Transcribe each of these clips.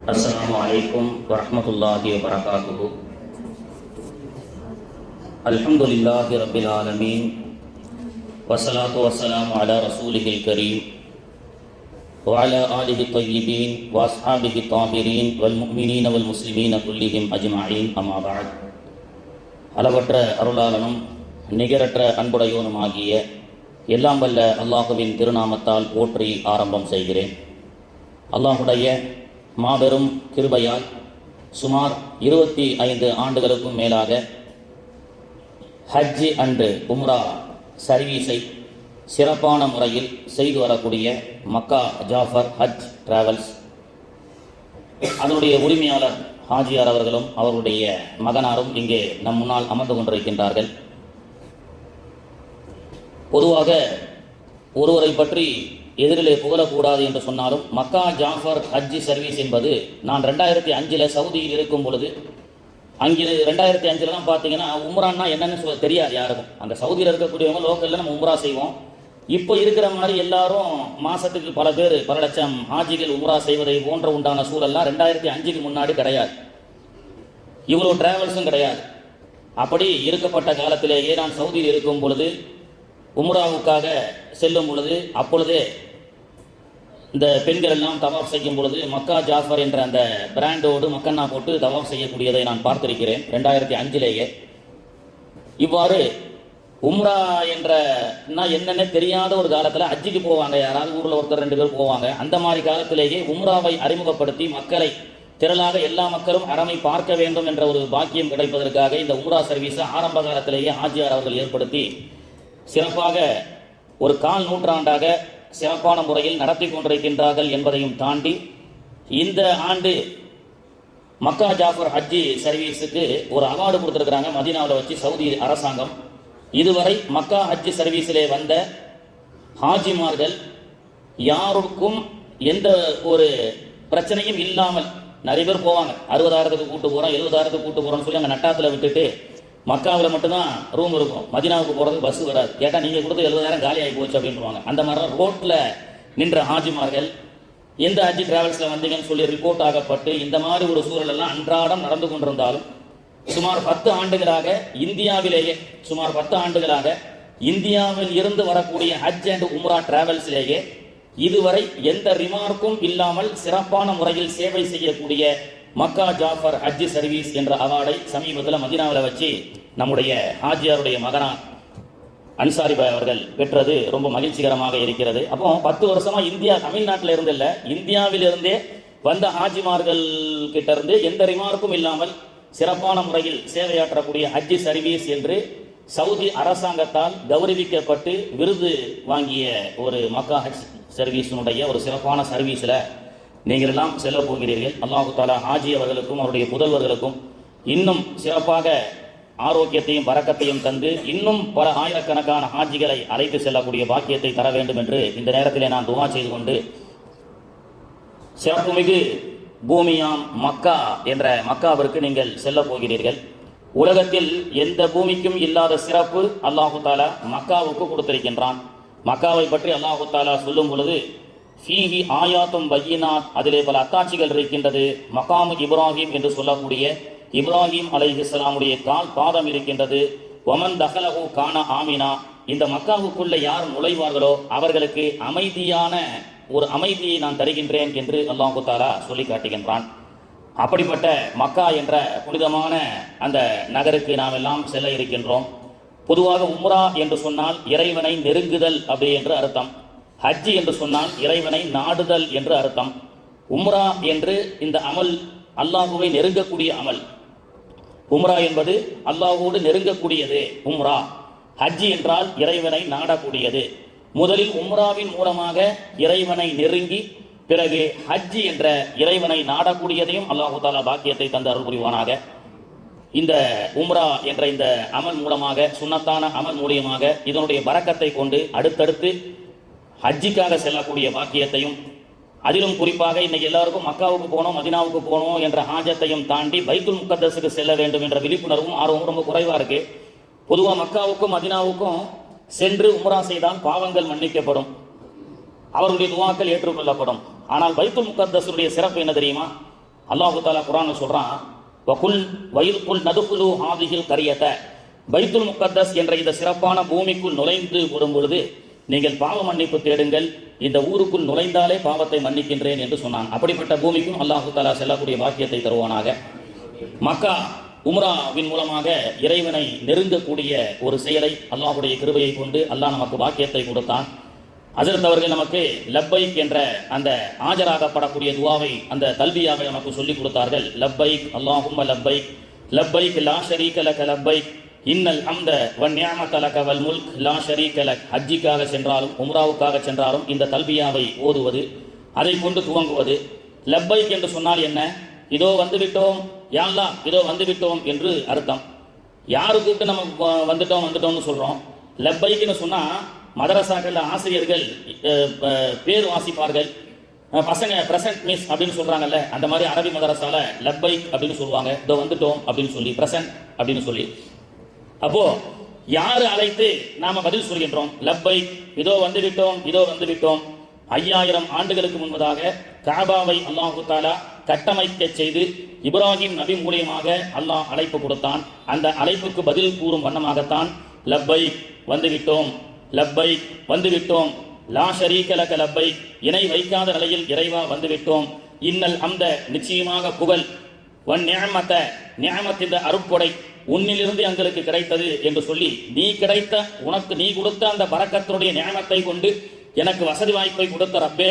Assalamualaikum warahmatullahi wabarakatuh. Alhamdulillahi rabbil alamin. Wassalatu wassalamu ala rasulihil karim wa ala alihi tayyibin wa ashabihi tahirin wal mu'minina wal muslimina kullihim ajma'in, amma ba'd. அளவற்ற அருளாளனும் நிகரற்ற அன்புடையோனுமாகிய எல்லாம் வல்ல அல்லாஹுவின் திருநாமத்தால் போற்றி ஆரம்பம் செய்கிறேன். அல்லாஹுடைய மாபெரும் கிருபையால் சுமார் 25 ஆண்டுகளுக்கும் மேலாக ஹஜ் அன்று உம்ரா சர்வீஸை சிறப்பான முறையில் செய்து வரக்கூடிய மக்கா ஜாஃபர் ஹஜ் டிராவல்ஸ், அதனுடைய உரிமையாளர் ஹாஜியார் அவர்களும் அவருடைய மகனாரும் இங்கே நம் முன்னால் அமர்ந்து கொண்டிருக்கின்றார்கள். பொதுவாக ஒருவரை பற்றி எதிரிலே புகழக்கூடாது என்று சொன்னாலும் மக்கா ஜாஃபர் ஹஜ் சர்வீஸ் என்பது, நான் 2005 சவுதியில் இருக்கும் பொழுது, அங்கே 2005 தான் பார்த்தீங்கன்னா உம்ரான்னா என்னன்னு தெரியாது யாருக்கும். அங்கே சவுதியில் இருக்கக்கூடியவங்க லோக்கலில் நம்ம உம்ரா செய்வோம். இப்போ இருக்கிற மாதிரி எல்லாரும் மாதத்துக்கு பல பேர் பல லட்சம் ஹாஜிகள் உம்ரா செய்வதை போன்ற உண்டான சூழல்லாம் 2005க்கு முன்னாடி கிடையாது. இவ்வளோ டிராவல்ஸும் கிடையாது. அப்படி இருக்கப்பட்ட காலத்திலேயே நான் சவுதியில் இருக்கும் பொழுது உம்ராவுக்காக செல்லும் பொழுது, அப்பொழுதே இந்த பெண்கள் எல்லாம் தவாஃப் செய்யும் பொழுது மக்கா ஜாஃபர் என்ற அந்த பிராண்டோடு மக்கன்னா போட்டு தவாஃப் செய்யக்கூடியதை நான் பார்த்திருக்கிறேன் 2005லேயே. இவ்வாறு உம்ரா என்ற என்னென்ன தெரியாத ஒரு காலத்தில் ஹஜ்ஜுக்கு போவாங்க, யாராவது ஊரில் ஒருத்தர் 2 பேர் போவாங்க. அந்த மாதிரி காலத்திலேயே உம்ராவை அறிமுகப்படுத்தி மக்களை திரளாக எல்லா மக்களும் அறமை பார்க்க வேண்டும் என்ற ஒரு பாக்கியம் கிடைப்பதற்காக இந்த உம்ரா சர்வீஸை ஆரம்ப காலத்திலேயே ஹாஜியார் அவர்கள் ஏற்படுத்தி சிறப்பாக ஒரு 1/4 நூற்றாண்டாக சிறப்பான முறையில் நடத்தி கொண்டிருக்கின்றார்கள் என்பதையும் தாண்டி, இந்த ஆண்டு மக்கா ஜாஃபர் ஹஜ்ஜி சர்வீஸுக்கு ஒரு அவார்டு கொடுத்துருக்குறாங்க மதீனாவில் வச்சு சவுதி அரசாங்கம். இதுவரை மக்கா ஹஜ்ஜி சர்வீஸிலே வந்த ஹாஜிமார்கள் யாருக்கும் எந்த ஒரு பிரச்சனையும் இல்லாமல், நிறைய பேர் போவாங்க 60,000க்கு கூட்டு போகிறோம் 70,000க்கு கூட்டு போகிறோம்னு சொல்லி அங்கே நட்டாத்தில் விட்டுட்டு மக்காவில் மட்டும்தான் ரூம் இருக்கும், மதீனாவுக்கு போகிறதுக்கு பஸ் வராது. கேட்டால் நீங்கள் கொடுத்து 70,000 காலி ஆகி போச்சு அப்படின்வாங்க. அந்த மாதிரிலாம் ரோட்டில் நின்ற ஹாஜிமார்கள் எந்த ஹஜ்ஜி டிராவல்ஸில் வந்தீங்கன்னு சொல்லி ரிப்போர்ட் ஆகப்பட்டு இந்த மாதிரி ஒரு சூழலெல்லாம் அன்றாடம் நடந்து கொண்டிருந்தாலும், சுமார் 10 ஆண்டுகளாக இந்தியாவிலேயே சுமார் 10 ஆண்டுகளாக இந்தியாவில் இருந்து வரக்கூடிய ஹஜ் அண்ட் உம்ரா டிராவல்ஸிலேயே இதுவரை எந்த ரிமார்க்கும் இல்லாமல் சிறப்பான முறையில் சேவை செய்யக்கூடிய மக்கா ஜாஃபர் ஹஜ் சர்வீஸ் என்ற அவார்டை சமீபத்தில் மதீனாவில் வச்சு நம்முடைய ஹாஜியாருடைய மகனா அன்சாரி பாய் அவர்கள் பெற்றது ரொம்ப மகிழ்ச்சிகரமாக இருக்கிறது. அப்போ 10 வருஷமா இந்தியா, தமிழ்நாட்டில் இருந்து இல்லை, இந்தியாவிலிருந்தே வந்த ஹாஜிமார்கள் கிட்ட இருந்து எந்த ரிமார்க்கும் இல்லாமல் சிறப்பான முறையில் சேவையாற்றக்கூடிய ஹஜ் சர்வீஸ் என்று சவுதி அரசாங்கத்தால் கௌரவிக்கப்பட்டு விருது வாங்கிய ஒரு மக்கா ஹஜ் சர்வீஸினுடைய ஒரு சிறப்பான சர்வீஸில் நீங்கள் எல்லாம் செல்ல போகிறீர்கள். அல்லாஹு தாலா ஹாஜி அவர்களுக்கும் அவருடைய புதல்வர்களுக்கும் இன்னும் சிறப்பாக ஆரோக்கியத்தையும் பரக்கத்தையும் தந்து இன்னும் பல ஆயிரக்கணக்கான ஹாஜிகளை அழைத்து செல்லக்கூடிய பாக்கியத்தை தர வேண்டும் என்று இந்த நேரத்திலே நான் துஆ செய்து கொண்டு, சிறப்புமிகு பூமியாம் மக்கா என்ற மக்காவிற்கு நீங்கள் செல்ல போகிறீர்கள். உலகத்தில் எந்த பூமிக்கும் இல்லாத சிறப்பு அல்லாஹு தாலா மக்காவுக்கு கொடுத்திருக்கின்றான். மக்காவை பற்றி அல்லாஹு தாலா சொல்லும் பொழுது, ஃபீஹி ஆயாத்தும் பையினாத், அதிலே பல அத்தாட்சிகள் இருக்கின்றது. மகாமு இப்ராஹிம் என்று சொல்லக்கூடிய இப்ராஹிம் அலைஹிஸ்ஸலாமுடைய கால் பாதம் இருக்கின்றது. ஒமன் தஹலஹு கான ஆமினா, இந்த மக்காவுக்குள்ள யார் நுழைவார்களோ அவர்களுக்கு அமைதியான ஒரு அமைதியை நான் தருகின்றேன் என்று அல்லாஹு தஆலா சொல்லி காட்டுகின்றான். அப்படிப்பட்ட மக்கா என்ற புனிதமான அந்த நகருக்கு நாம் எல்லாம் செல்ல இருக்கின்றோம். பொதுவாக உம்ரா என்று சொன்னால் இறைவனை நெருங்குதல் அப்படி என்று அர்த்தம். ஹஜ் என்று சொன்னால் இறைவனை நாடுதல் என்று அர்த்தம். உம்ரா என்று இந்த அமல் அல்லாஹுவை நெருங்கக்கூடிய அமல். உம்ரா என்பது அல்லாஹோடு நெருங்கக்கூடியது உம்ரா. ஹஜ் என்றால் இறைவனை நாடக்கூடியது. முதலில் உம்ராவின் மூலமாக இறைவனை நெருங்கி பிறகு ஹஜ் என்ற இறைவனை நாடக்கூடியதையும் அல்லாஹு தாலா பாக்கியத்தை தந்து அருள் புரிவானாக. இந்த உம்ரா என்ற இந்த அமல் மூலமாக, சுன்னத்தான அமல் மூலியமாக இதனுடைய பரக்கத்தை கொண்டு அடுத்தடுத்து ஹஜ்ஜிக்காக செல்லக்கூடிய பாக்கியத்தையும், அதிலும் குறிப்பாக இன்னைக்கு எல்லாருக்கும் மக்காவுக்கு போகணும் மதீனாவுக்கு போகணும் என்ற ஹாஜத்தையும் தாண்டி பைத்துல் முக்கத்தஸுக்கு செல்ல வேண்டும் என்ற விழிப்புணர்வும் ஆர்வமும் ரொம்ப குறைவாக இருக்கு. பொதுவாக மக்காவுக்கும் மதீனாவுக்கும் சென்று உம்ரா செய்தால் பாவங்கள் மன்னிக்கப்படும், அவர்களுடைய துவாக்கள் ஏற்றுக்கொள்ளப்படும். ஆனால் பைத்துல் முக்கத்தஸுடைய சிறப்பு என்ன தெரியுமா? அல்லாஹு தாலா குர்ஆன்ல சொல்றான், வகுல் வயிற்குள் நதுகுலு ஹாதிஹில் கரியத, பைத்துல் முக்கத்தஸ் என்ற இந்த சிறப்பான பூமிக்குள் நுழைந்து வரும் பொழுது நீங்கள் பாவ மன்னிப்பு தேடுங்கள், இந்த ஊருக்குள் நுழைந்தாலே பாவத்தை மன்னிக்கின்றேன் என்று சொன்னான். அப்படிப்பட்ட பூமிக்கும் அல்லாஹு தாலா செல்லக்கூடிய பாக்கியத்தை தருவானாக. மக்கா உம்ராவின் மூலமாக இறைவனை நெருங்கக்கூடிய ஒரு செயலை அல்லாஹுடைய கிருபையை கொண்டு அல்லாஹ் நமக்கு பாக்கியத்தை கொடுத்தான். ஹஜ்ரத் அவர்கள் நமக்கு லப்பைக் என்ற அந்த ஆஜராகப்படக்கூடிய துவாவை, அந்த தல்பியாவை நமக்கு சொல்லிக் கொடுத்தார்கள். லப்பைக் அல்லாஹும்ம லப்பைக் லப்பைக் லா ஷரீக லக லப்பைக் இன்னல் ஹம்த வன் நிஅமத லக வல் முல்க் லா ஷரீக லக். ஹஜ்ஜிக்காக சென்றாலும் உம்ராவுக்காக சென்றாலும் இந்த தல்பியாவை ஓதுவது, அதை கொண்டு துவங்குவது. லப்பைக் என்று சொன்னால் என்ன? இதோ வந்துவிட்டோம், யா அல்லாஹ் இதோ வந்துவிட்டோம் என்று அர்த்தம். யாரு கூப்பிட்டு நம்ம வந்துட்டோம்னு சொல்றோம்? லப்பைக்னு சொன்னா மதரசாக்கள் ஆசிரியர்கள் பேர் வாசிப்பார்கள். பசங்க பிரசன்ட் மிஸ் அப்படின்னு சொல்றாங்கல்ல, அந்த மாதிரி அரபி மதரசால லப்பைக் அப்படின்னு சொல்லுவாங்க. இதோ வந்துட்டோம் அப்படின்னு சொல்லி, பிரசன்ட் அப்படின்னு சொல்லி. அப்போ யாரு அழைத்து நாம பதில் சொல்கின்றோம்? லப்பைக் இதோ வந்துவிட்டோம், இதோ வந்துவிட்டோம். 5000 ஆண்டுகளுக்கு முன்பதாக காபாவை அல்லாஹு தாலா கட்டமைக்க செய்து இப்ராஹிம் நபி மூலியமாக அல்லாஹ் அழைப்பு கொடுத்தான். அந்த அழைப்புக்கு பதில் கூறும் வண்ணமாகத்தான் லப்பைக் வந்துவிட்டோம், லப்பைக் வந்துவிட்டோம், லா ஷரீக லக லப்பைக் இணை வைக்காத நிலையில் இறைவா வந்துவிட்டோம், இன்னல் ஹம்த நிச்சயமாக புகழ், வன் நிஅமத நிஅமத் இந்த அருட்கொடை உன்னிலிருந்து எங்களுக்கு கிடைத்தது என்று சொல்லி, நீ கொடுத்த அந்த பரக்கத்தினுடைய நிஅமத்தை கொண்டு எனக்கு வசதி வாய்ப்பை கொடுத்த ரப்பே,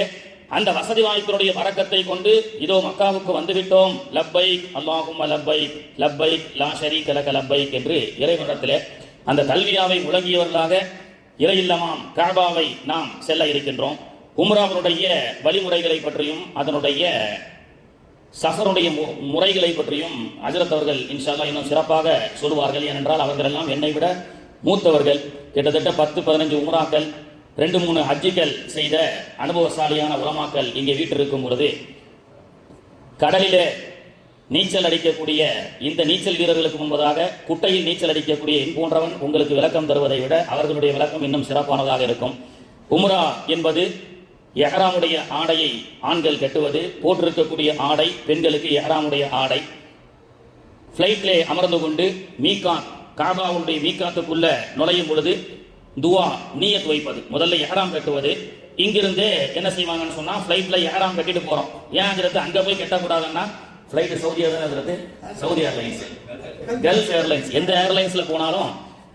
அந்த வசதி வாய்ப்பினுடைய பரக்கத்தை கொண்டு இதோ மக்காவுக்கு வந்துவிட்டோம், லப்பைக் அல்லாஹும்ம லப்பைக் லப்பைக் லா ஷரீக லக லப்பைக் என்று இறைவனிடத்திலே அந்த தல்வியாவை முழங்கியவர்களாக இறையில்லமாம் காபாவை நாம் செல்ல இருக்கின்றோம். உம்ராவினுடைய வழிமுறைகளை பற்றியும் அதனுடைய சஃபருடைய முறைகளை பற்றியும் ஹஜ்ரத் அவர்கள் இன்ஷா அல்லாஹ் இன்னும் சிறப்பாக சொல்லுவார்கள். ஏனென்றால் அவர்கள் எல்லாம் என்னை விட மூத்தவர்கள். கிட்டத்தட்ட 10-15 உம்ராக்கள் 2-3 ஹஜ்ஜிகள் செய்த அனுபவசாலியான உலமாக்கள் இங்கே வீட்டிருக்கும் பொழுது, கடலிலே நீச்சல் அடிக்கக்கூடிய இந்த நீச்சல் வீரர்களுக்கு முன்பதாக குட்டையில் நீச்சல் அடிக்கக்கூடிய என் போன்றவன் உங்களுக்கு விளக்கம் தருவதை விட அவர்களுடைய விளக்கம் இன்னும் சிறப்பானதாக இருக்கும். உம்ரா என்பது எஹ்ராமுடைய ஆடையை ஆண்கள் கட்டுவது, போட்டிருக்கக்கூடிய ஆடை பெண்களுக்கு எஹ்ராமுடைய ஆடை. பிளைட்லே அமர்ந்து கொண்டு மீகாத் காபாவுடைய மீகாத்துக்குள்ள நுழையும் பொழுது துவா நியத் வைப்பது, முதல்ல எஹ்ராம் கட்டுவது. இங்கிருந்தே என்ன செய்வாங்கன்னு சொன்னா, பிளைட்ல எஹ்ராம் கட்டிட்டு போறோம். ஏன் அங்க போய் கட்டக்கூடாதுன்னா, பிளைட் சவுதியா தானே, சவுதி ஏர்லைன்ஸ், கல்ஃப் ஏர்லைன்ஸ், எந்த ஏர்லைன்ஸ்ல போனாலும்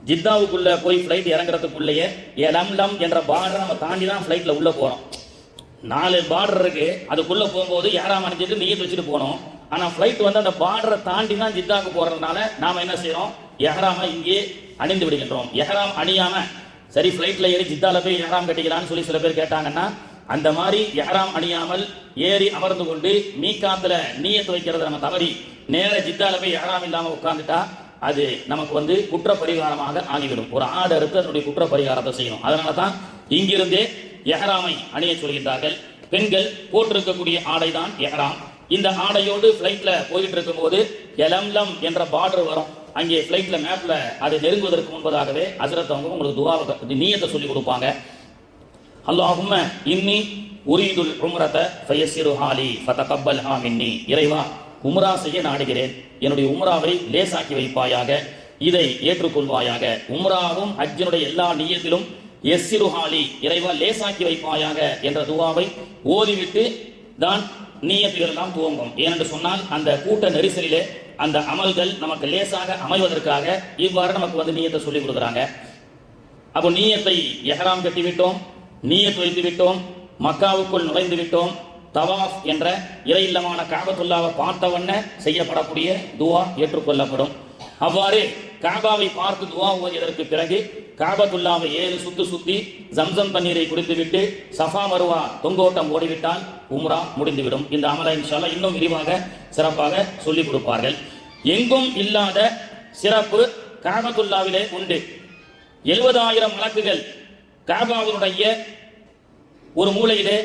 ஜித்தாவுக்குள்ள போய் பிளைட் இறங்குறதுக்குள்ளேயே எலம்லம் என்ற பார்டர் நம்ம தாண்டி தான் பிளைட்ல உள்ள போறோம். 4 பார்டர் இருக்கு, அதுக்குள்ள போகும்போது எஹ்ராம் அணிஞ்சிட்டு நீயத் வச்சுட்டு போனோம். ஆனா பிளைட் வந்து அந்த பார்டரை தாண்டி தான் ஜித்தாவுக்கு போறதுனால நாம என்ன செய்யறோம், எஹ்ராமை இங்கே அணிந்து விடுகின்றோம். எஹ்ராம் அணியாம சரி பிளைட்ல ஏறி ஜித்தால போய் எஹ்ராம் கட்டிக்கலாம்னு சொல்லி சில பேர் கேட்டாங்கன்னா, அந்த மாதிரி எஹ்ராம் அணியாமல் ஏறி அமர்ந்து கொண்டு மீகாத்துல நீயத் வைக்கிறத நம்ம தவறி நேர ஜித்தால போய் எஹ்ராம் இல்லாம உட்கார்ந்துட்டா அது நமக்கு வந்து குற்ற பரிகாரமாக ஆகிவிடும். ஒரு ஆடு அறுத்து அதனுடைய குற்ற பரிகாரத்தை செய்யணும். அதனால தான் இங்கிருந்தே எஹ்ராமை அணிய சொல்கின்றார்கள். பெண்கள் போட்டிருக்கக்கூடிய ஆடை தான் எஹ்ராம். இந்த ஆடையோடு பிளைட்ல போயிட்டு இருக்கும் போது எலம்லம் என்ற பார்டர் வரும். அங்கே பிளைட்ல மேப்ல அது நெருங்குவதற்கு முன்பதாகவே ஹஜ்ரத் அவங்க உங்களுக்கு துஆவை நியத்தை சொல்லி கொடுப்பாங்க. அல்லாஹும்ம இன்னி உரீதுல் உம்ரத ஃபயஸ்ஸிரு ஹாலி ஃபதகப்பல்ஹா மின்னி. இறைவா, உம்ரா செய்ய நாடுகிறேன், என்னுடைய உம்ராவை லேசாக்கி வைப்பாயாக, இதை ஏற்றுக்கொள்வாயாக. உம்ராவும் ஹஜ்ஜினுடைய எல்லா நியத்திலும் எஸ்ஸிரு ஹாலி, இறைவா லேசாக்கி வைப்பாயாக என்ற துஆவை ஓதிவிட்டு தான் நியத்துகள் எல்லாம் துவங்கும். ஏனென்று சொன்னால் அந்த கூட்ட நெரிசலிலே அந்த அமல்கள் நமக்கு லேசாக அமைவதற்காக இவ்வாறு நமக்கு வந்து நியத்தை சொல்லி கொடுக்குறாங்க. அப்போ நியத்தை எஹ்ராம் கட்டிவிட்டோம், நியத் வைத்து விட்டோம், மக்காவுக்குள் நுழைந்து விட்டோம். தவாஃப் என்ற இறையில்லமான காபத்துல்லாவை பார்த்தவண்ண செய்யப்படக்கூடிய துவா ஏற்றுக்கொள்ளப்படும். அவ்வாறு காபாவை பார்த்து துவா ஓதியதற்கு பிறகு காபத்துல்லாவை 7 சுத்து சுத்தி ஜம்சம் தண்ணீரை குடித்துவிட்டு சஃபா மருவா தொங்கோட்டம் ஓடிவிட்டால் உம்ரா முடிந்துவிடும். இந்த அமலை இன்ஷா அல்லாஹ் இன்னும் விரிவாக சிறப்பாக சொல்லிக் கொடுப்பார்கள். எங்கும் இல்லாத சிறப்பு காபத்துல்லாவிலே உண்டு. 70,000 மலக்குகள் காபாவினுடைய ஒரு மூலையிலே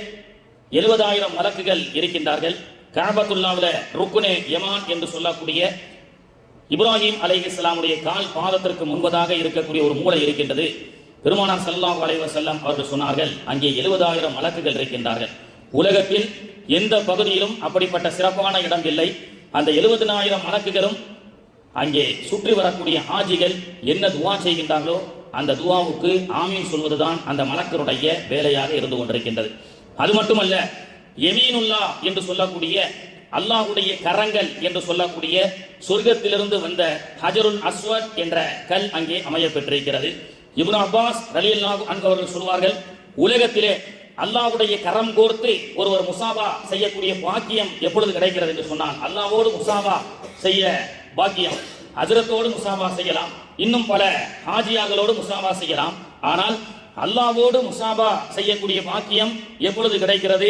70,000 மலக்குகள் இருக்கின்றார்கள். காபத்துல்லாவில ருக்குனே யமான் என்று சொல்லக்கூடிய இப்ராஹிம் அலைஹிஸ்ஸலாமுடைய கால் பாதத்திற்கு முன்பதாக இருக்கக்கூடிய ஒரு மூலை இருக்கின்றது. பெருமானார் ஸல்லல்லாஹு அலைஹி வஸல்லம் அவர்கள் சொன்னார்கள், அங்கே 70,000 மலக்குகள் இருக்கின்றார்கள். உலகத்தில் எந்த பகுதியிலும் அப்படிப்பட்ட சிறப்பான இடம் இல்லை. அந்த 70,000 மலக்குகளும் அங்கே சுற்றி வரக்கூடிய ஹாஜிகள் என்ன துவா செய்கின்றார்களோ அந்த துவாவுக்கு ஆமீன் சொல்வதுதான் அந்த மலக்கருடைய வேலையாக இருந்து கொண்டிருக்கின்றது. அது மட்டுமல்ல, யமீனுல்லா என்று சொல்லக்கூடிய அல்லாஹ்வுடைய கரங்கள் என்று சொல்லக்கூடிய சொர்க்கத்திலிருந்து வந்த ஹஜருல் அஸ்வத் என்ற கல் அங்கே அமைய பெற்றிருக்கிறது. இப்னு அப்பாஸ் ரலியல்லாஹு அன்ஹு அவர்கள் சொல்வார்கள், உலகத்திலே அல்லாஹ்வுடைய கரம் கோர்த்து ஒருவர் முசாபா செய்யக்கூடிய பாக்கியம் எப்பொழுது கிடைக்கிறது என்று சொன்னால், அல்லாஹ்வோடு முசாபா செய்ய பாக்கியம், ஹஜ்ரத்தோடு முசாபா செய்யலாம், இன்னும் பல ஹாஜியார்களோடு முசாபா செய்யலாம். ஆனால் அல்லாஹ்வோடு முசாபா செய்யக்கூடிய பாக்கியம் எப்பொழுது கிடைக்கிறது?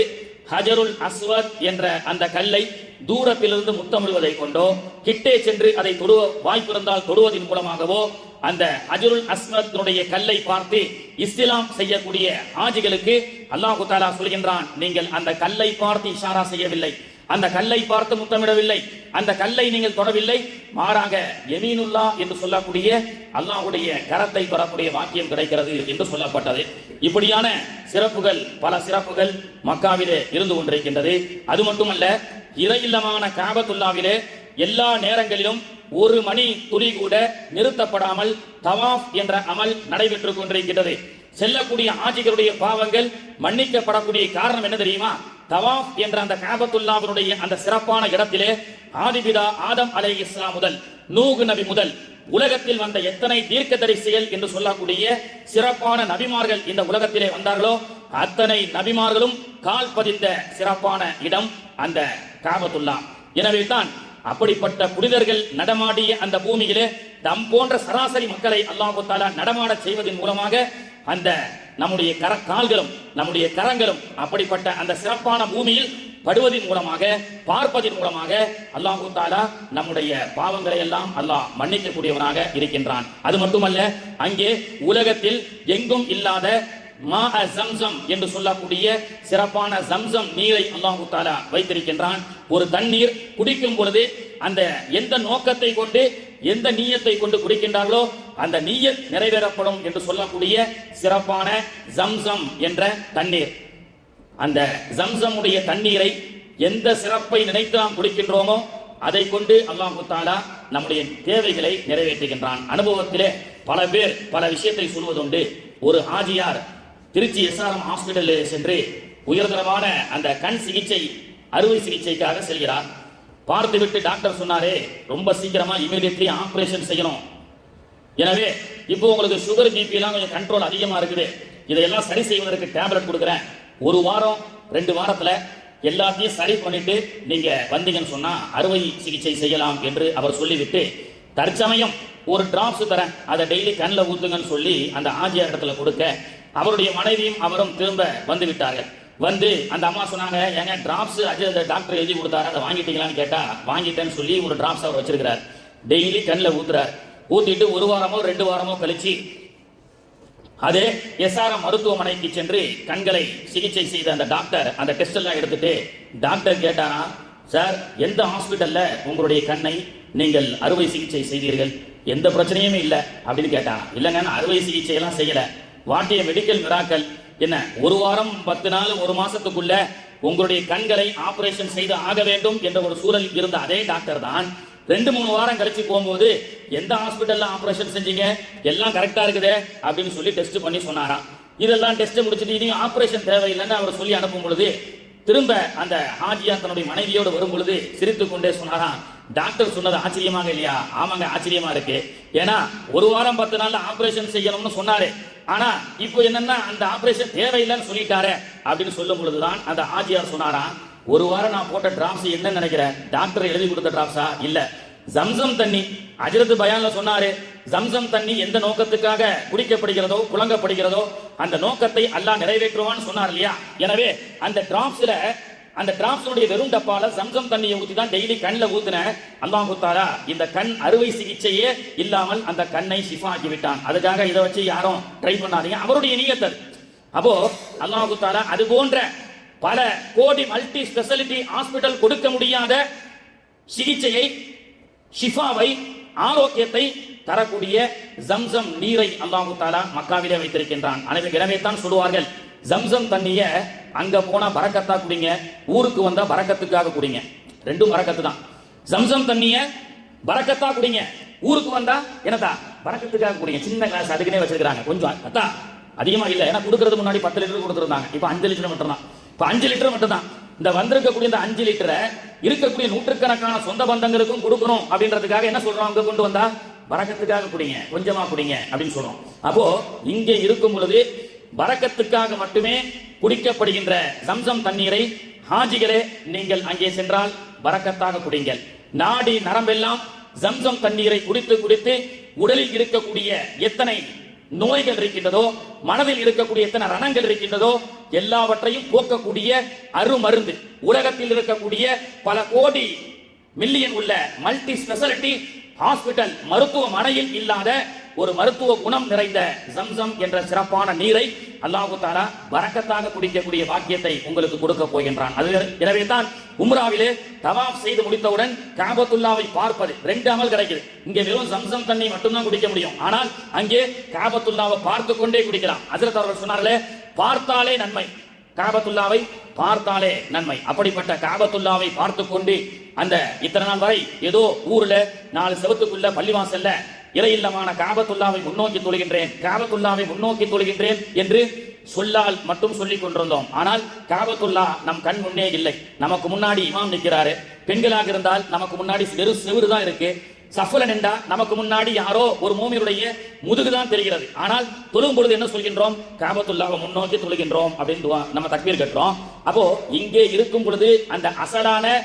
ஹஜருல் அஸ்வத் என்ற அந்த கல்லை தூரத்திலிருந்து முத்தமிடுவதை கொண்டோ, கிட்டே சென்று அதை தொடுவ வாய்ப்பிருந்தால் தொடுவதன் மூலமாகவோ, அந்த ஹஜருல் அஸ்வத்தினுடைய கல்லை பார்த்து இஸ்லாம் செய்யக்கூடிய ஹாஜிகளுக்கு அல்லாஹ் தஆலா சொல்கின்றான், நீங்கள் அந்த கல்லை பார்த்து இஷாரா செய்யவில்லை, அந்த கல்லை பார்த்து முத்தமிடவில்லை, அந்த கல்லை நீங்கள் தொடவில்லை, மாறாக யமீனுல்லா என்று சொல்லக்கூடிய அல்லாஹ்வுடைய கரத்தை தொடக்கூடிய வாக்கியம் கிடைக்கிறது என்று சொல்லப்பட்டது. இப்படியான சிறப்புகள், பல சிறப்புகள் மக்காவிலே இருந்து கொண்டிருக்கின்றது. அது மட்டுமல்ல, இறையில்லமான காபத்துல்லாவிலே எல்லா நேரங்களிலும் ஒரு மணி துளி கூட நிறுத்தப்படாமல் தவாஃப் என்ற அமல் நடைபெற்றுக் கொண்டிருக்கின்றது. செல்லக்கூடிய ஆஜிகளுடைய பாவங்கள் மன்னிக்கப்படக்கூடிய காரணம் என்ன தெரியுமா? தவாஃப் என்ற அந்த காபத்துல்லாவினுடைய அந்த சிறப்பான இடத்திலே ஆதிபிதா ஆதம் அலைஹிஸ்ஸலாம் முதல் நூஹ் நபி முதல் உலகத்தில் வந்த எத்தனை தீர்க்கதரிசிகள் என்று சொல்லக்கூடிய சிறப்பான நபிமார்கள் இந்த உலகத்திலே வந்தார்களோ அத்தனை நபிமார்களும் கால் பதிந்த சிறப்பான இடம் அந்த காபத்துல்லா. எனவே தான் அப்படிப்பட்ட புனிதர்கள் நடமாடிய அந்த பூமியிலே தம் போன்ற சராசரி மக்களை அல்லாஹ் தஆலா நடமாட செய்வதன் மூலமாக அந்த நம்முடைய கால்களும் நம்முடைய கரங்களும் அப்படிப்பட்ட அந்த சிறப்பான பூமியில் படுவதன் மூலமாக, பார்ப்பதன் மூலமாக அல்லாஹ் தஆலா நம்முடைய பாவங்களை எல்லாம் அல்லாஹ் மன்னிக்கக்கூடியவனாக இருக்கின்றான். அது மட்டுமல்ல, அங்கே உலகத்தில் எங்கும் இல்லாத மாஅ ஜம்சம் என்று சொல்லக்கூடிய சிறப்பான ஜம்சம் நீரை அல்லாஹ் தஆலா வைத்திருக்கின்றான். ஒரு தண்ணீர் குடிக்கும் பொழுது அந்த எந்த நோக்கத்தை கொண்டு, எந்த நீயத்தை கொண்டு குடிக்கின்றார்களோ அந்த நீயத் நிறைவேறப்படும் என்று சொல்லக்கூடிய சிறப்பான ஜம்சம் என்ற தண்ணீர். அந்த ஜம்சமுடைய தண்ணீரை எந்த சிறப்பை நினைத்து நாம் குடிக்கின்றோமோ அதை கொண்டு அல்லாஹ் தஆலா நம்முடைய தேவைகளை நிறைவேற்றுகின்றான். அனுபவத்திலே பல பேர் பல விஷயத்தை சொல்வதுண்டு. ஒரு ஹாஜியார் திருச்சி எஸ்ஆர்எம் ஹாஸ்பிட்டலில் சென்று உயர்தரமான அந்த கண் சிகிச்சை, அறுவை சிகிச்சைக்காக செல்கிறார். பார்த்துவிட்டு டாக்டர் சொன்னாரே, ரொம்ப சீக்கிரமா இமீடியட்லி ஆபரேஷன் செய்யணும், எனவே இப்போ உங்களுக்கு சுகர் பிபி எல்லாம் கொஞ்சம் கண்ட்ரோல் அதிகமா இருக்குது, இதையெல்லாம் சரி செய்வதற்கு டேப்லெட் கொடுக்குறேன், 1 வாரம் 2 வாரத்துல எல்லாத்தையும் சரி பண்ணிட்டு நீங்க வந்தீங்கன்னு சொன்னா அறுவை சிகிச்சை செய்யலாம் என்று அவர் சொல்லிவிட்டு, தற்சமயம் ஒரு டிராப்ஸ் தரேன், அதை டெய்லி கண்ணில் ஊத்துங்கன்னு சொல்லி அந்த ஆஜியார் இடத்துல கொடுக்க, அவருடைய மனைவியும் அவரும் திரும்ப வந்து விட்டார்கள். வந்து அந்த அம்மா சொன்னாங்க, ஏங்க டிராப்ஸ் டாக்டர் எழுதி கொடுத்தாரு, அதை வாங்கிட்டீங்களான்னு கேட்டா, வாங்கிட்டேன்னு சொல்லி ஒரு டிராப்ஸ் அவர் வச்சிருக்கிறார். டெய்லி கண்ணில் ஊத்துறார். ஊத்திட்டு 1 வாரமோ 2 வாரமோ கழிச்சு அதே எஸ்ஆர்எம் மருத்துவமனைக்கு சென்று கண்களை சிகிச்சை செய்த அந்த டாக்டர் அந்த டெஸ்ட் எல்லாம் எடுத்துட்டு டாக்டர் கேட்டாரா, சார் எந்த ஹாஸ்பிட்டல்ல உங்களுடைய கண்ணை நீங்கள் அறுவை சிகிச்சை செய்தீர்கள், எந்த பிரச்சனையுமே இல்லை அப்படின்னு கேட்டாங்க. இல்லைங்க, நான் அறுவை சிகிச்சை எல்லாம் செய்யல, வாட்டிய மெடிக்கல் மிராக்கல் என்ன, 1 வாரம் 10 நாள் 1 மாசத்துக்குள்ள உங்களுடைய கண்களை ஆபரேஷன் செய்து ஆக வேண்டும் என்ற ஒரு சூழல் இருந்த அதே டாக்டர் தான் 2-3 வாரம் கழிச்சு போகும்போது எந்த ஹாஸ்பிட்டல்ல ஆபரேஷன் செஞ்சீங்க, எல்லாம் கரெக்டா இருக்குதே அப்படின்னு சொல்லி டெஸ்ட் பண்ணி சொன்னாராம். இதெல்லாம் டெஸ்ட் முடிச்சுட்டு இனி ஆபரேஷன் தேவையில்லைன்னு அவர் சொல்லி அனுப்பும் பொழுது திரும்ப அந்த ஹாஜியா தன்னுடைய மனைவியோடு வரும் பொழுது சிரித்துக் கொண்டே சொன்னாராம், டாக்டர் சொன்னது ஆச்சரியமாக இல்லையா? ஆமாங்க, ஆச்சரியமா இருக்கு. ஏன்னா 1 வாரம் 10 நாள்ல ஆபரேஷன் செய்யணும்னு சொன்னாரு, ஆனா இப்போ என்னன்னா அந்த ஆபரேஷன் தேவையில்லைன்னு சொல்லிட்டாரு அப்படின்னு சொல்லும் பொழுதுதான் அந்த ஆஜியார் சொன்னாராம், 1 வாரம் நான் போட்ட டிராப்ஸ் என்ன நினைக்கிறேன், டாக்டர் எழுதி கொடுத்த டிராப்ஸா? இல்ல, ஜம்சம் தண்ணி. ஹஜ்ரத் பயான்ல சொன்னாரு, ஜம்சம் தண்ணி எந்த நோக்கத்துக்காக குடிக்கப்படுகிறதோ புழங்கப்படுகிறதோ அந்த நோக்கத்தை அல்லாஹ் நிறைவேற்றுவான்னு சொன்னார் இல்லையா? எனவே அந்த டிராப்ஸ்ல, அந்த டிராப்ஸுடைய வெறும் டப்பால ஜம்சம் தண்ணியை ஊத்தி தான் டெய்லி கண்ணில் ஊத்துன அல்லாஹ் தஆலா இந்த கண் அறுவை சிகிச்சையே இல்லாமல் அந்த கண்ணை ஷிஃபா ஆக்கி விட்டான். அதுக்காக இதை வச்சு யாரும் ட்ரை பண்ணாதீங்க, அவருடைய நியத்து. அப்போ அல்லாஹ் தஆலா அது போன்ற பல கோடி மல்டி ஸ்பெஷாலிட்டி ஹாஸ்பிட்டல் கொடுக்க முடியாத சிகிச்சையை, ஷிஃபாவை, ஆரோக்கியத்தை தரக்கூடிய ஜம்சம் நீரை அல்லாஹ் தஆலா மக்காவிலே வைத்திருக்கின்றான். எனவே தான் சொல்லுவார்கள், ஜம்சம் தண்ணிய அங்க போனா பரக்கத்தா குடிங்க, ஊருக்கு வந்தா பரக்கத்துக்காக குடிங்க. ரெண்டும் பரக்கத்து தான். ஜம்சம் தண்ணிய பரக்கத்தா குடிங்க, ஊருக்கு வந்தா என்னதா பரக்கத்துக்காக குடிங்க. சின்ன கிளாஸ் அதுக்குனே வச்சிருக்காங்க, கொஞ்சம் அத்தா அதிகமா இல்ல. ஏன்னா கொடுக்கறது முன்னாடி 10 லிட்டர் கொடுத்துருந்தாங்க, இப்ப 5 லிட்டர் மட்டும் தான். இப்ப 5 லிட்டர் மட்டும் தான். இந்த வந்திருக்கக்கூடிய இந்த 5 லிட்டரை இருக்கக்கூடிய நூற்றுக்கணக்கான சொந்த பந்தங்களுக்கும் கொடுக்கணும் அப்படின்றதுக்காக என்ன சொல்றோம், அங்க கொண்டு வந்தா பரக்கத்துக்காக குடிங்க, கொஞ்சமா குடிங்க அப்படின்னு சொல்றோம். அப்போ இங்கே இருக்கும் பொழுது பரக்கத்துக்காக மட்டுமே குடிக்கப்படுகின்ற ஜம்சம் தண்ணீரை ஹாஜிகளே நீங்கள் அங்கே சென்றால் பரக்கத்தாக குடிங்கள். நாடி நரம்பெல்லாம் ஜம்சம் தண்ணீரை குடித்து குடித்து உடலில் இருக்கக்கூடிய எத்தனை நோய்கள் இருக்கின்றதோ, மனதில் இருக்கக்கூடிய எத்தனை ரணங்கள் இருக்கின்றதோ எல்லாவற்றையும் போக்கக்கூடிய அருமருந்து. உலகத்தில் இருக்கக்கூடிய பல கோடி மில்லியன் உள்ள மல்டி ஸ்பெஷாலிட்டி ஹாஸ்பிட்டல் மருத்துவமனையில் இல்லாத ஒரு மருத்துவ குணம் நிறைந்த ஜம்சம் என்ற சிறப்பான நீரை அல்லாஹு தஆலா பரக்கத்தாக குடிக்கக்கூடிய பாக்கியத்தை உங்களுக்கு கொடுக்க போகின்றான். எனவே தான் உம்ராவிலே தவாப் செய்து முடித்தவுடன் காபத்துல்லாவை பார்ப்பது 2 அமல் கிடைக்குது. இங்கே வெறும் ஜம்சம் தண்ணி மட்டும்தான் குடிக்க முடியும், ஆனால் அங்கே காபத்துல்லாவை பார்த்து கொண்டே குடிக்கலாம். ஹஜ்ரத் அவர்கள் சொன்னார்களே, பார்த்தாலே நன்மை, காபத்துல்லாவை பார்த்தாலே நன்மை. அப்படிப்பட்ட காபத்துல்லாவை பார்த்து கொண்டு அந்த இத்தனை நாள் வரை ஏதோ ஊர்ல 4 செவத்துக்குள்ள பள்ளிவாசல்ல இறையில்லமான காபத்துல்லாவை முன்னோக்கி தொழுகின்றேன், காபத்துல்லாவை முன்னோக்கி தொழுகின்றேன் என்று சொல்லால் மட்டும் சொல்லிக் கொண்டிருந்தோம். ஆனால் காபத்துல்லா நம் கண் முன்னே இல்லை. நமக்கு முன்னாடி இமாம் நிற்கிறாரு. பெண்களாக இருந்தால் நமக்கு முன்னாடி வெறும் செவுறு தான் இருக்கு. சஃபல நின்றா நமக்கு முன்னாடி யாரோ ஒரு மூமியுடைய முதுகுதான் தெரிகிறது. ஆனால் தொழும் பொழுது என்ன சொல்கின்றோம், காபத்துல்லாவை முன்னோக்கி தொழுகின்றோம் அப்படின்னு நம்ம தக்பீர் கட்டுறோம். அப்போ இங்கே இருக்கும் பொழுது அந்த அசலான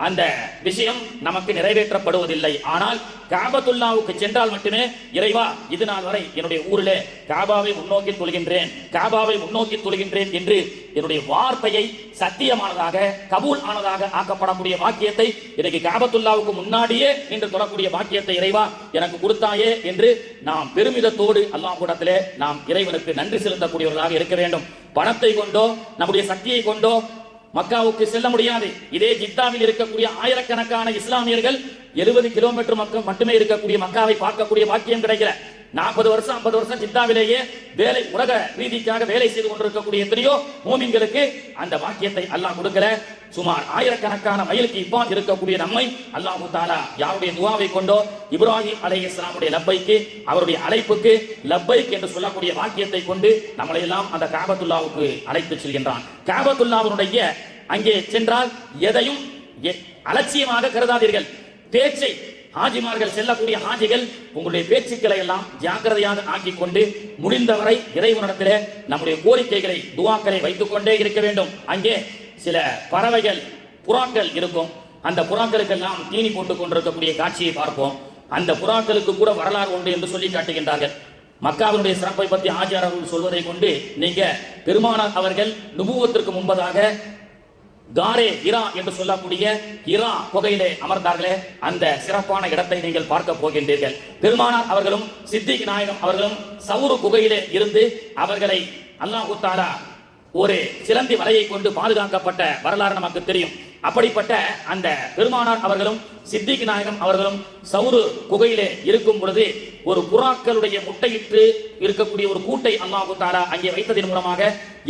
அந்த விஷயம் நமக்கு நிறைவேற்றப்படுவதில்லை. ஆனால் காபத்துல்லாவுக்கு சென்றால் மட்டுமே இறைவா இது நாள் வரை என்னுடைய ஊரிலே காபாவை முன்னோக்கி தொழுகின்றேன், காபாவை முன்னோக்கி தொழுகின்றேன் என்று என்னுடைய வார்த்தையை சத்தியமானதாக கபூல் ஆனதாக ஆக்கப்படக்கூடிய பாக்கியத்தை இன்னைக்கு காபத்துல்லாவுக்கு முன்னாடியே இன்று தொடரக்கூடிய பாக்கியத்தை இறைவா எனக்கு கொடுத்தாயே என்று நாம் பெருமிதத்தோடு அல்லாஹ்விடத்திலே நாம் இறைவனுக்கு நன்றி செலுத்தக்கூடியவர்களாக இருக்க வேண்டும். பணத்தை கொண்டோ நம்முடைய சக்தியை கொண்டோ மக்காவுக்கு செல்ல முடியாது. இதே ஜித்தாவில் இருக்கக்கூடிய ஆயிரக்கணக்கான இஸ்லாமியர்கள் 70 கிலோமீட்டர் மக்கள் மட்டுமே இருக்கக்கூடிய மக்காவை பார்க்கக்கூடிய பாக்கியம் கிடைக்கிற 40 வருஷம் 50 வருஷம் ஜித்தாவிலேயே வேலை உலக ரீதிக்காக வேலை செய்து கொண்டிருக்கக்கூடிய எத்தனையோ மூமின்களுக்கு அந்த பாக்கியத்தை அல்லாஹ் கொடுக்கிற. சுமார் ஆயிரக்கணக்கான மைலுக்கு இப்பால் இருக்கக்கூடிய நம்மை அல்லாஹு தஆலா யாருடைய துஆவை கொண்டோ இப்ராஹிம் அலைஹிஸ்ஸலாமுடைய லப்பைக்கு, அவருடைய அழைப்புக்கு லப்பைக் என்று சொல்லக்கூடிய வாக்கியத்தை கொண்டு நம்மளை எல்லாம் அந்த காபத்துல்லாவுக்கு அழைத்து செல்கின்றான். காபத்துல்லாவுடைய அங்கே சென்றால் எதையும் அலட்சியமாக கருதாதீர்கள். பேச்சை ஹாஜிமார்கள் செல்லக்கூடிய ஹாஜிகள் உங்களுடைய பேச்சுக்களை எல்லாம் ஜாக்கிரதையாக ஆக்கிக் கொண்டு முடிந்தவரை இறைவனிடத்திலே நம்முடைய கோரிக்கைகளை துஆக்களை வைத்துக் கொண்டே இருக்க வேண்டும். அங்கே சில பறவைகள் புறாக்கள் இருக்கும். அந்த புறாக்களுக்கெல்லாம் தீனி போட்டுக் கொண்டிருக்கக்கூடிய காட்சியை பார்ப்போம். அந்த புறாக்களுக்கு கூட வரலாறு உண்டு என்று சொல்லி காட்டுகின்றார்கள். மக்காவினுடைய சிறப்பை பற்றி ஆச்சாரர்கள் சொல்வதை கொண்டு நீங்க பெருமானார் அவர்கள் நுபுவத்திற்கு முன்பதாக காரே ஹிரா என்று சொல்லக்கூடிய ஹிரா குகையிலே அமர்ந்தார்களே, அந்த சிறப்பான இடத்தை நீங்கள் பார்க்க போகின்றீர்கள். பெருமானார் அவர்களும் சித்திக் நாயகம் அவர்களும் சவுரு குகையிலே இருந்து அவர்களை அல்லாஹ் தஆலா ஒரு சிலந்தி வலையை கொண்டு பாதுகாக்கப்பட்ட வரலாறு நமக்கு தெரியும். அப்படிப்பட்ட அந்த பெருமானார் அவர்களும் சித்திக் நாயகம் அவர்களும் சவுரு குகையிலே இருக்கும் பொழுது ஒரு புறாக்களுடைய முட்டையிட்டு இருக்கக்கூடிய ஒரு கூட்டை அல்லாஹ் தஆலா அங்கே வைத்ததன் மூலமாக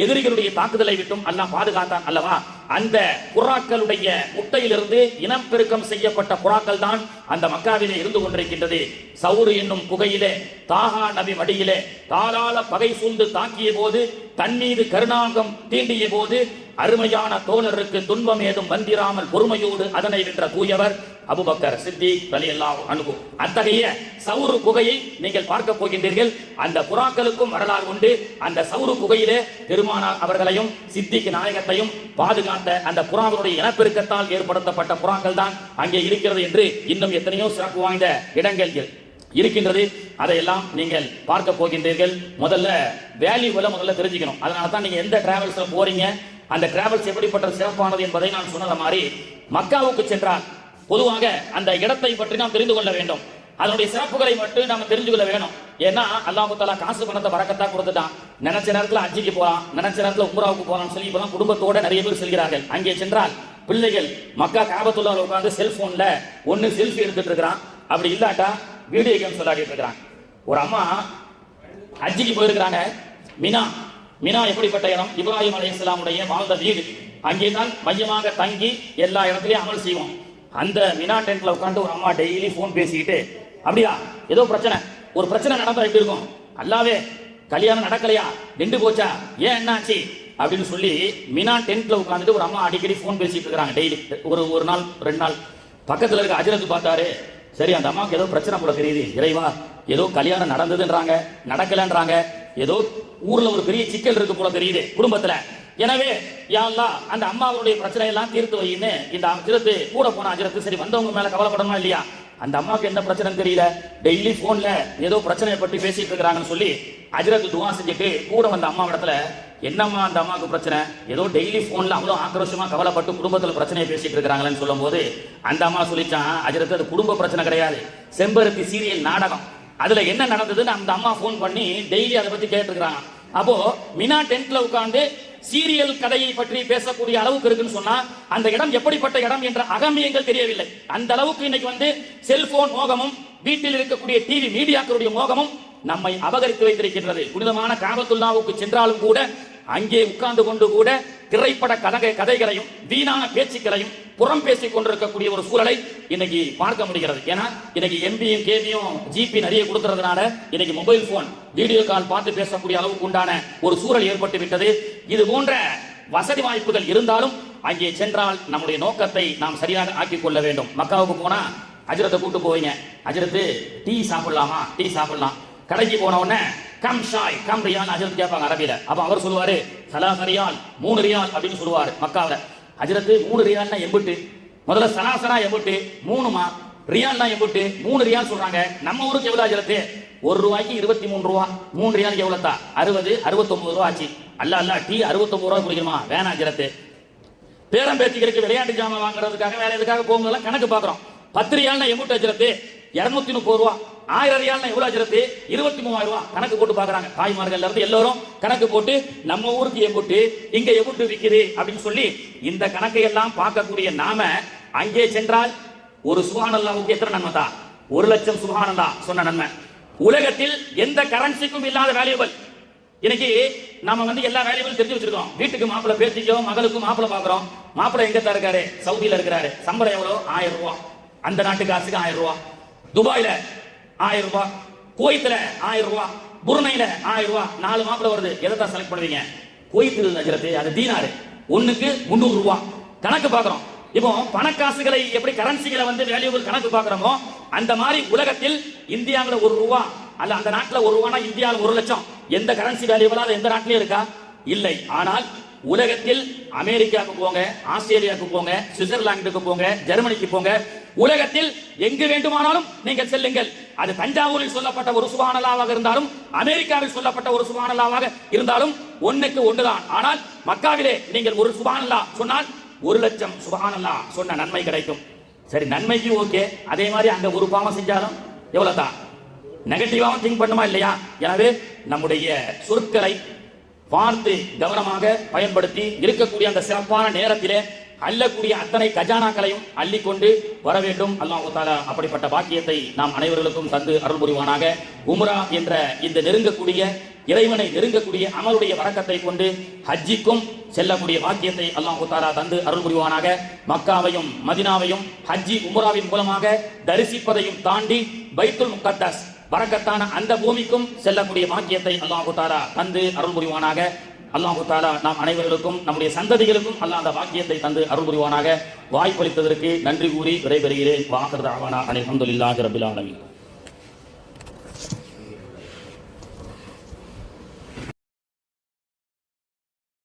எதிரிகளுடைய தாக்குதலை விட்டும் அல்லாஹ் பாதுகாத்தான் அல்லவா. அந்த புறாக்களுடைய முட்டையிலிருந்து இனப்பெருக்கம் செய்யப்பட்ட புறாக்கள் தான் அந்த மக்காவிலே இருந்து கொண்டிருக்கின்றது. சவுரு என்னும் குகையிலே தாகா நபி மடியிலே தாளால பகை சூழ்ந்து தாக்கிய போது, தன் மீது கருணாகம் தீண்டிய போது அருமையான தோழருக்கு துன்பம் ஏதும் வந்திராமல் பொறுமையோடு அதனை வென்ற தூயவர் அபூபக்கர் சித்திக் ரலியல்லாஹு அன்ஹு. அத்தகைய சவுரு குகையை நீங்கள் பார்க்க போகின்றீர்கள். அந்த புறாக்களுக்கும் வரலாறு உண்டு. அந்த சவுரு குகையிலே பெருமானார் அவர்களையும் சித்திக் நாயகத்தையும் பாதுகாத்த அந்த புறாக்களுடைய இனப்பெருக்கத்தால் ஏற்படுத்தப்பட்ட புறாக்கள் தான் அங்கே இருக்கிறது என்று இன்னும் எத்தனையோ சிறப்பு வாய்ந்த இடங்கள் இருக்கின்றது. அதையெல்லாம் நீங்கள் பார்க்க போகின்றீர்கள். முதல்ல வேல்யூகளை முதல்ல தெரிஞ்சுக்கணும். அதனால தான் நீங்க எந்த டிராவல்ஸ்ல போறீங்க, அந்த டிராவல்ஸ் எப்படிப்பட்ட சிறப்பானது என்பதை நான் சொன்னது மாதிரி மக்காவுக்கு சென்றால் பொதுவாக அந்த இடத்தை பற்றி நாம் தெரிந்து கொள்ள வேண்டும். அதனுடைய சிறப்புகளை மட்டும் நாம தெரிஞ்சு கொள்ள வேணும். ஏன்னா அல்லாஹ் தஆலா காசு பணத்தை பரக்கத்தா கொடுத்துட்டான். நினைச்ச நேரத்தில் ஹஜ்ஜிக்கு போகலாம், நினைச்ச நேரத்தில் உம்ராவுக்கு போகலாம்னு சொல்லி இப்பதான் குடும்பத்தோட நிறைய பேர் செல்கிறார்கள். அங்கே சென்றால் பிள்ளைகள் மக்கா காபத்துல்லாஹ்ல உட்கார்ந்து செல்போன்ல ஒன்னு செல்ஃபி எடுத்துட்டு இருக்கிறான், அப்படி இல்லாட்டா வீடியோ கேம்ஸ் விளையாடிட்டு இருக்கிறான். ஒரு அம்மா ஹஜ்ஜிக்கு போயிருக்கிறாங்க. மினா எப்படிப்பட்ட இடம்? இப்ராஹிம் அலைஹிஸ்ஸலாமுடைய வாழ்ந்த வீடு. அங்கே தான் மையமாக தங்கி எல்லா இடத்துலயும் அமல் செய்வோம். அந்த மினா டென்ட்ல உட்காந்து ஒரு அம்மா டெய்லி போன் பேசிக்கிட்டு, அப்படியா ஏதோ பிரச்சனை, ஒரு பிரச்சனை நடந்தா எப்படி இருக்கும்? அல்லாவே கல்யாணம் நடக்கலையா, நின்று போச்சா, ஏன் என்னாச்சு அப்படின்னு சொல்லி மினா டென்ட்ல உட்காந்துட்டு ஒரு அம்மா அடிக்கடி போன் பேசிட்டு இருக்காங்க டெய்லி. ஒரு நாள் 2 நாள் பக்கத்துல இருக்க அஜரத்து பார்த்தாரு, சரி அந்த அம்மாவுக்கு ஏதோ பிரச்சனை போல தெரியுது, இறைவா ஏதோ கல்யாணம் நடந்ததுன்றாங்க, நடக்கலன்றாங்க, ஏதோ ஊர்ல ஒரு பெரிய சிக்கல் இருக்கு போல தெரியுது குடும்பத்துல. எனவே யா அல்லாஹ் அந்த அம்மாவுடைய பிரச்சனை எல்லாம் தீர்த்து வைன்னு இந்த அஜரத்து கூட போன அஜரத்து சரி வந்தவங்க மேல கவலைப்படணுமா இல்லையா? அந்த அம்மாவுக்கு என்ன பிரச்சனைன்னு தெரியல, டெய்லி போன்ல ஏதோ பிரச்சனையை பற்றி பேசிட்டு இருக்கிறாங்கன்னு சொல்லி அஜரத்து துவா செஞ்சுட்டு கூட வந்த அம்மா இடத்துல, என்னம்மா அந்த அம்மாவுக்கு பிரச்சனை, ஏதோ டெய்லி போன்ல அவ்வளவு ஆக்ரோஷமா கவலைப்பட்டு குடும்பத்துல பிரச்சனையை பேசிட்டு இருக்கிறாங்களேன்னு சொல்லும் போது அந்த அம்மா சொல்லிச்சான், அஜரத்து அது குடும்ப பிரச்சனை கிடையாது, செம்பருத்தி சீரியல் நாடகம், அதுல என்ன நடந்ததுன்னு அந்த அம்மா போன் பண்ணி டெய்லி அதை பத்தி கேட்டுருக்காங்க. அப்போ மினா டென்ட்ல உட்கார்ந்து சீரியல் கதையை பற்றி பேசக்கூடிய அளவுக்கு இருக்குன்னு சொன்னா அந்த இடம் எப்படிப்பட்ட இடம் என்ற அகமியங்கள் தெரியவில்லை. அந்த அளவுக்கு இன்னைக்கு செல்போன் மோகமும் வீட்டில் இருக்கக்கூடிய டிவி மீடியாக்களுடைய மோகமும் நம்மை அபகரித்து வைத்திருக்கின்றது. புனிதமான காபத்துல்லாவுக்கு சென்றாலும் கூட அங்கே உட்கார்ந்து கொண்டு கூட திரைப்பட கதைகளையும் வீணான பேச்சுக்களையும் புறம் பேசிக் கொண்டிருக்கக்கூடிய ஒரு சூழலை இன்னைக்கு பார்க்க முடிகிறது. ஏன்னா இன்னைக்கு எம்பியும் கேபியும் ஜிபி நிறைய கொடுத்துறதுனால இன்னைக்கு மொபைல் போன் வீடியோ கால் பார்த்து பேசக்கூடிய அளவுக்கு உண்டான ஒரு சூழல் ஏற்பட்டு விட்டது. இது போன்ற வசதி வாய்ப்புகள் இருந்தாலும் அங்கே சென்றால் நம்முடைய நோக்கத்தை நாம் சரியாக ஆக்கிக் கொள்ள வேண்டும். மக்காவுக்கு போனா அஜரத்தை கூட்டு போவீங்க, அஜரத்து டீ சாப்பிடலாமா, டீ சாப்பிடலாம். கடைக்கு போன உடனே கம் ஷாய் கம் ரியால் அஜரத் கேட்பாங்க அரபியில. அப்ப அவர் சொல்லுவாரு சலாச ரியால் 3 ரியால் அப்படின்னு சொல்லுவாரு. மக்காவில அஜரத்து 3 ரியால்னா எம்பிட்டு, முதல்ல சலாசனா எம்பிட்டு, 3மா ரியால்னா எம்பிட்டு, 3 ரியால் சொல்றாங்க. நம்ம ஊருக்கு எவ்வளவு அஜரத்து? 1 ரூபாய்க்கு 23 ரூபா, 3 ரியாலுக்கு எவ்வளவு தான்? 60 69 ரூபா ஆச்சு. அல்ல டீ 69 ரூபா குடிக்கணுமா? வேணாம் அஜரத்து. பேரம் பேத்திகளுக்கு விளையாட்டு ஜாமான் வாங்குறதுக்காக வேற எதுக்காக போகும்போதெல்லாம் கணக்கு பாக்குறோம். 10 ரியால்னா எம்பிட்டு அஜரத்து? 230 ரூபா. 1000 ரியால்னா எவ்வளவு அஜரத்து? 23,000 ரூபாய். கணக்கு போட்டு பாக்குறாங்க தாய்மார்கள் இருந்து எல்லாரும் கணக்கு போட்டு நம்ம ஊருக்கு எம்புட்டு இங்க எம்புட்டு விக்குது அப்படின்னு சொல்லி இந்த கணக்கை எல்லாம் பார்க்கக்கூடிய நாம அங்கே சென்றால் ஒரு சுப்ஹானல்லாஹ்வுக்கு எத்தனை நன்மை தான்? 1,00,000 சுப்ஹானல்லாஹ் சொன்ன நன்மை. உலகத்தில் எந்த கரன்சிக்கும் இல்லாத வேல்யூபிள். இன்னைக்கு நாம எல்லா வேல்யூபிளும் தெரிஞ்சு வச்சிருக்கோம். வீட்டுக்கு மாப்பிள்ளை பேத்திக்கோ மகளுக்கும் மாப்பிள்ளை பாக்குறோம். மாப்பிள்ளை எங்க தான் இருக்காரு? சவுதியில இருக்கிறாரு. சம்பளம் எவ்வளவு? 1000 ரூபாய். அந்த நாட்டு காசுக்கு 1000 ரூபாய். துபாயில 1000 ரூபாய், குவைத்துல 1000 ரூபாய், புருனைல 1000 ரூபாய். 4 மாப்பிள வருது. எதை தான் செலக்ட் பண்ணுவீங்க? குவைத்தில் அஜரத்து அது தீனாரு, ஒண்ணுக்கு 300 ரூபாய். கணக்கு பாக்குறோம். இப்போ பணக்காசுகளை எப்படி கரன்சிகளை வேல்யூபிள் கணக்கு பாக்குறோமோ அந்த மாதிரி உலகத்தில் இந்தியாவில் 1 ரூபாய் அல்ல அந்த நாட்டில் 1 ரூபானா இந்தியாவில் 1,00,000. எந்த கரன்சி வேல்யூபிளா எந்த நாட்டிலும் இருக்கா? இல்லை. ஆனால் உலகத்தில் அமெரிக்காவுக்கு போங்க, ஆஸ்திரேலியாவுக்கு போங்க, சுவிட்சர்லாந்துக்கு போங்க, ஜெர்மனிக்கு போங்க, உலகத்தில் எங்கு வேண்டுமானாலும் நீங்கள் செல்லுங்கள். அது தஞ்சாவூரில் சொல்லப்பட்ட ஒரு சுப்ஹானல்லாஹ்வாக இருந்தாலும் அமெரிக்காவில் சொல்லப்பட்ட ஒரு சுப்ஹானல்லாஹ்வாக இருந்தாலும் ஒண்ணுக்கு ஒன்றுதான். ஆனால் மக்காவிலே நீங்கள் ஒரு சுப்ஹானல்லாஹ் சொன்னால் 1,00,000 சுப்ஹானல்லாஹ் சொன்ன நன்மை கிடைக்கும். சரி, நன்மைக்கு ஓகே. அதே மாதிரி அங்க ஒரு பாவம் செஞ்சாலும் எவ்வளவு தான்? நெகட்டிவாவும் திங்க் பண்ணுமா இல்லையா? எனவே நம்முடைய சொற்களை பார்த்து கவனமாக பயன்படுத்தி இருக்கக்கூடிய அந்த சிறப்பான நேரத்திலே அள்ளக்கூடிய அத்தனை கஜானாக்களையும் அள்ளிக்கொண்டு வர வேண்டும். அல்லாஹ் தஆலா அப்படிப்பட்ட பாக்கியத்தை நாம் அனைவர்களுக்கும் தந்து அருள் புரிவானாக. உம்ரா என்ற இந்த நெருங்கக்கூடிய இறைவனை நெருங்கக்கூடிய அமலுடைய வரக்கத்தை கொண்டு ஹஜ்ஜிக்கும் செல்லக்கூடிய பாக்கியத்தை அல்லாஹ் தஆலா தந்து அருள் புரிவானாக. மக்காவையும் மதினாவையும் ஹஜ்ஜி உம்ராவின் மூலமாக தரிசிப்பதையும் தாண்டி பைத்துல் முகத்தஸ் பரக்கத்தான அந்த பூமிக்கும் செல்லக்கூடிய பாக்கியத்தை அல்லாஹ் தஆலா தந்து அருள் புரிவானாக. அல்லாஹ் தஆலா நாம் அனைவர்களுக்கும் நம்முடைய சந்ததிகளுக்கும் அல்லாஹ் அந்த பாக்கியத்தை தந்து அருள் புரிவானாக. வாய்ப்பளித்ததற்கு நன்றி கூறி விடைபெறுகிறேன். வாஹிரு தஅவானா அல்ஹம்துலில்லாஹி ரப்பில் ஆலமீன்.